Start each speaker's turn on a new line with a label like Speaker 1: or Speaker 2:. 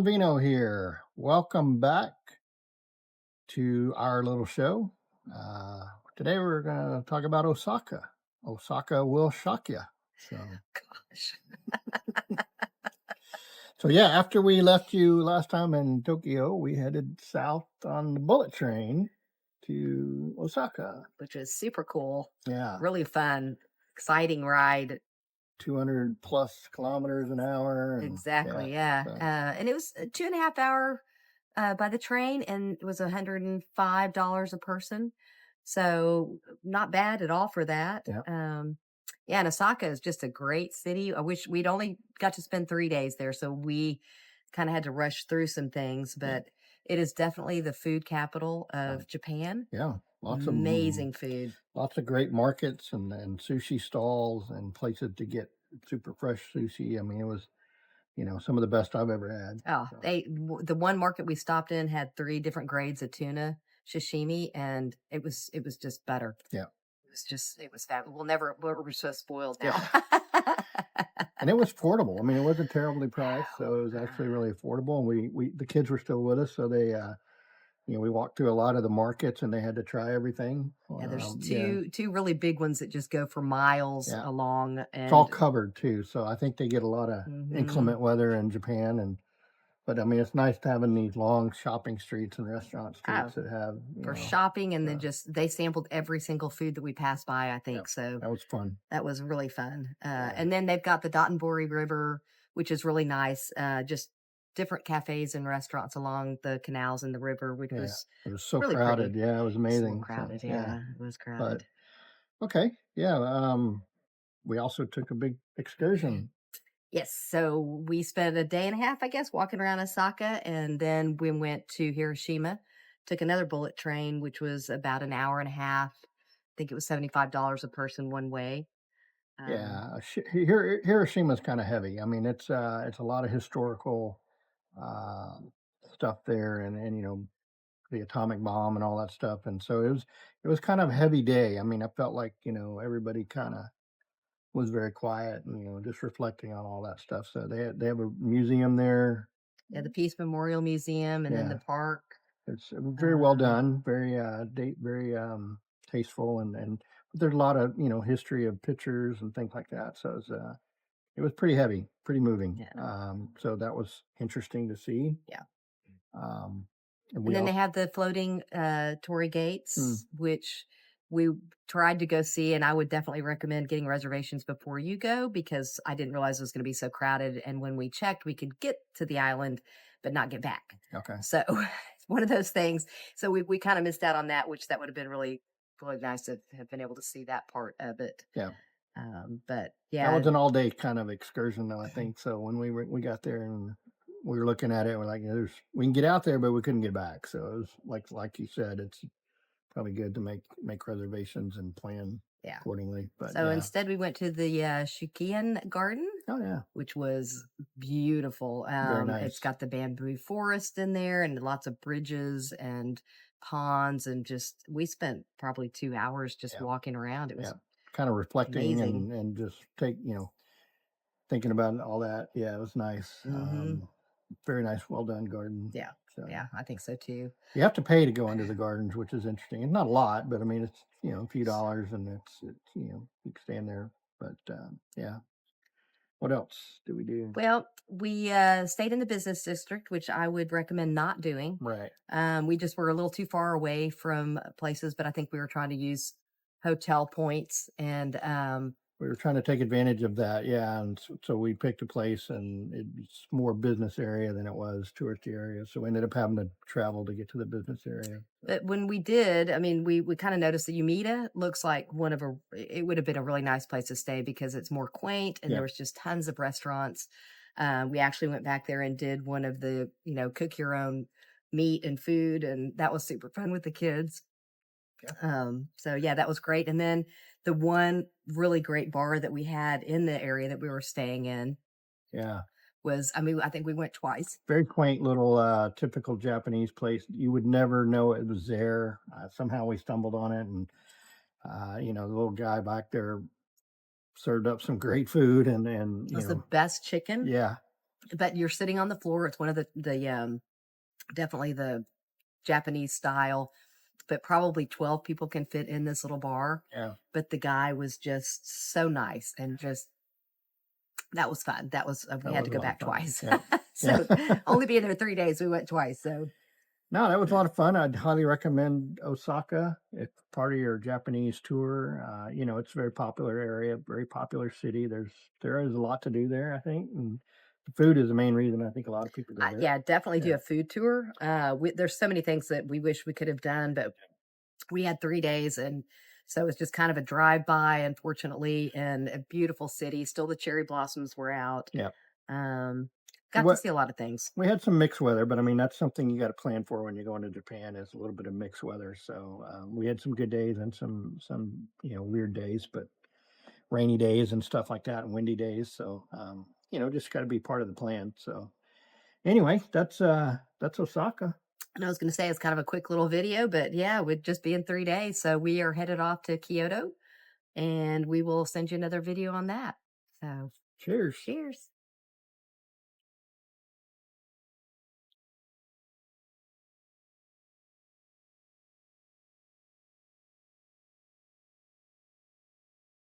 Speaker 1: Vino here. Welcome back to our little show. Uh, Today we're going to talk about Osaka. Osaka will shock you. So,
Speaker 2: Gosh.
Speaker 1: so yeah, after we left you last time in Tokyo, we headed south on the bullet train to Osaka.
Speaker 2: Which was super cool.
Speaker 1: Yeah,
Speaker 2: Really fun, exciting ride.
Speaker 1: 200 plus kilometers an hour, and
Speaker 2: Exactly. Yeah.
Speaker 1: so
Speaker 2: And it was a 2.5 hour by the train, and it was $105 a person. So not bad at all for that.
Speaker 1: yeah,
Speaker 2: Yeah, and Osaka is just a great city. I wish we'd only got to spend 3 days there, so we kind of had to rush through some things,
Speaker 1: yeah,
Speaker 2: but it is definitely the food capital
Speaker 1: uh,
Speaker 2: of Japan.
Speaker 1: yeah.
Speaker 2: Amazing food.
Speaker 1: Lots of great markets and sushi stalls and places to get super fresh sushi. I mean, it was, some of the best I've ever had.
Speaker 2: Oh,
Speaker 1: So,
Speaker 2: the one market we stopped in had 3 different grades of tuna sashimi, and it was just better.
Speaker 1: yeah.
Speaker 2: It was fab we're so spoiled
Speaker 1: Yeah.
Speaker 2: now.
Speaker 1: And it was affordable. I mean, it wasn't terribly priced, so it was actually
Speaker 2: Uh,
Speaker 1: really affordable. And the kids were still with us, so we walked through a lot of the markets and they had to try everything.
Speaker 2: yeah, there's
Speaker 1: Yeah.
Speaker 2: two really big ones that just go for miles
Speaker 1: Yeah.
Speaker 2: along,
Speaker 1: It's all
Speaker 2: and
Speaker 1: covered too. So I think they get a lot of
Speaker 2: mhm,
Speaker 1: inclement weather in Japan. But I mean, it's nice to having these long shopping streets and restaurant
Speaker 2: oh,
Speaker 1: streets that have,
Speaker 2: for shopping, and then
Speaker 1: uh,
Speaker 2: just they sampled every single food that we passed by, I
Speaker 1: yeah,
Speaker 2: think, so
Speaker 1: that was fun.
Speaker 2: that was really fun.
Speaker 1: Yeah.
Speaker 2: And then they've got the Dotonbori River, which is really nice. Just different cafes and restaurants along the canals and the river, which
Speaker 1: Yeah.
Speaker 2: was
Speaker 1: It was so
Speaker 2: really
Speaker 1: crowded.
Speaker 2: pretty.
Speaker 1: Yeah, it was
Speaker 2: It's a little
Speaker 1: amazing. So
Speaker 2: crowded.
Speaker 1: yeah.
Speaker 2: Yeah, it was
Speaker 1: But
Speaker 2: crowded.
Speaker 1: okay. Yeah. We also took a big excursion.
Speaker 2: Yes. So we spent a day and a half, I guess, walking around Osaka, and then we went to Hiroshima, took another bullet train, which was about an hour and a half. I think it was $75 a person one way. Um,
Speaker 1: Yeah. Hiroshima's kind of heavy. I mean, it's a lot of historical uh, stuff there, and the atomic bomb and all that stuff. And so it was kind of a heavy day. I mean, I felt like everybody kind of was very quiet and just reflecting on all that stuff. So they have a museum there.
Speaker 2: yeah, the Peace Memorial Museum, and then the
Speaker 1: Yeah,
Speaker 2: park.
Speaker 1: it's very well
Speaker 2: Um,
Speaker 1: done, very tasteful, and but there's a lot of history of pictures and things like that. So it was pretty heavy, pretty moving.
Speaker 2: yeah,
Speaker 1: So that was interesting to see.
Speaker 2: yeah.
Speaker 1: Um, and
Speaker 2: And
Speaker 1: we
Speaker 2: then they
Speaker 1: also
Speaker 2: have the floating Tory
Speaker 1: mm,
Speaker 2: gates, which we tried to go see, and I would definitely recommend getting reservations before you go because I didn't realize it was going to be so crowded. And when we checked, we could get to the island, but not get back.
Speaker 1: okay,
Speaker 2: So it's one of those things. So we kind of missed out on that, which that would have been really nice to have been able to see that part of it.
Speaker 1: yeah.
Speaker 2: But
Speaker 1: That
Speaker 2: yeah,
Speaker 1: was an all day kind of excursion, though, I think. So when we got there and we were looking at it, we're like, we can get out there, but we couldn't get back. So it was like you said, it's probably good to make reservations and plan
Speaker 2: yeah.
Speaker 1: accordingly. But
Speaker 2: So
Speaker 1: yeah,
Speaker 2: instead, we went to the Shukian Garden,
Speaker 1: oh yeah,
Speaker 2: which was beautiful.
Speaker 1: very
Speaker 2: It's
Speaker 1: nice.
Speaker 2: got the bamboo forest in there and lots of bridges and ponds, and just we spent probably 2 hours just
Speaker 1: Yeah,
Speaker 2: walking around. It
Speaker 1: yeah,
Speaker 2: was
Speaker 1: kind of reflecting
Speaker 2: amazing.
Speaker 1: and just thinking about all that. Yeah, it was nice.
Speaker 2: Hmm.
Speaker 1: Very nice, well done garden.
Speaker 2: Yeah,
Speaker 1: So
Speaker 2: yeah, I think so too.
Speaker 1: you have to pay to go into the gardens, which is interesting. It's not a lot, but I mean, it's a few dollars, and it's you can stand there. But yeah, what else do we do?
Speaker 2: Well, we stayed in the business district, which I would recommend not doing.
Speaker 1: Right.
Speaker 2: We just were a little too far away from places, but I think we were trying to use hotel points, and
Speaker 1: We were trying to take advantage of that, yeah, and so we picked a place, and it's more business area than it was touristy area. So we ended up having to travel to get to the business area. So
Speaker 2: but when we did, I mean, we kind of noticed that Umeda looks like it would have been a really nice place to stay because it's more quaint and
Speaker 1: yeah,
Speaker 2: there was just tons of restaurants. We actually went back there and did one of the, cook your own meat and food, and that was super fun with the kids.
Speaker 1: yeah,
Speaker 2: So yeah, that was great. And then the one really great bar that we had in the area that we were staying in
Speaker 1: yeah.
Speaker 2: was, I mean, I think we went twice.
Speaker 1: Very quaint little typical Japanese place. You would never know it was there. Somehow we stumbled on it, and the little guy back there served up some great food, and
Speaker 2: It was the best chicken.
Speaker 1: yeah,
Speaker 2: but you're sitting on the floor. It's one of definitely the Japanese style, but probably 12 people can fit in this little bar.
Speaker 1: Yeah.
Speaker 2: But the guy was just so nice and just that was fun. That was we
Speaker 1: That
Speaker 2: had
Speaker 1: was
Speaker 2: to
Speaker 1: a
Speaker 2: go
Speaker 1: lot of
Speaker 2: back
Speaker 1: fun.
Speaker 2: twice.
Speaker 1: Yeah.
Speaker 2: So
Speaker 1: Yeah.
Speaker 2: only being there 3 days, we went twice. So
Speaker 1: No, that was a lot of fun. I'd highly recommend Osaka. If part of your Japanese tour, it's a very popular area, very popular city. There is a lot to do there, I think, and the food is the main reason I think a lot of people go there.
Speaker 2: yeah, definitely do
Speaker 1: Yeah.
Speaker 2: a food tour. There's so many things that we wish we could have done, but we had 3 days, and so it was just kind of a drive by, unfortunately, in a beautiful city. Still, the cherry blossoms were out.
Speaker 1: Yeah.
Speaker 2: Um, got to
Speaker 1: What
Speaker 2: see a lot of things.
Speaker 1: we had some mixed weather, but I mean that's something you got to plan for when you're going to Japan is a little bit of mixed weather. So we had some good days and some weird days, but rainy days and stuff like that, and windy days. So just got to be part of the plan. So anyway, that's Osaka.
Speaker 2: And I was going to say it's kind of a quick little video, but yeah, would just be in 3 days. So we are headed off to Kyoto, and we will send you another video on that. So
Speaker 1: Cheers.
Speaker 2: cheers.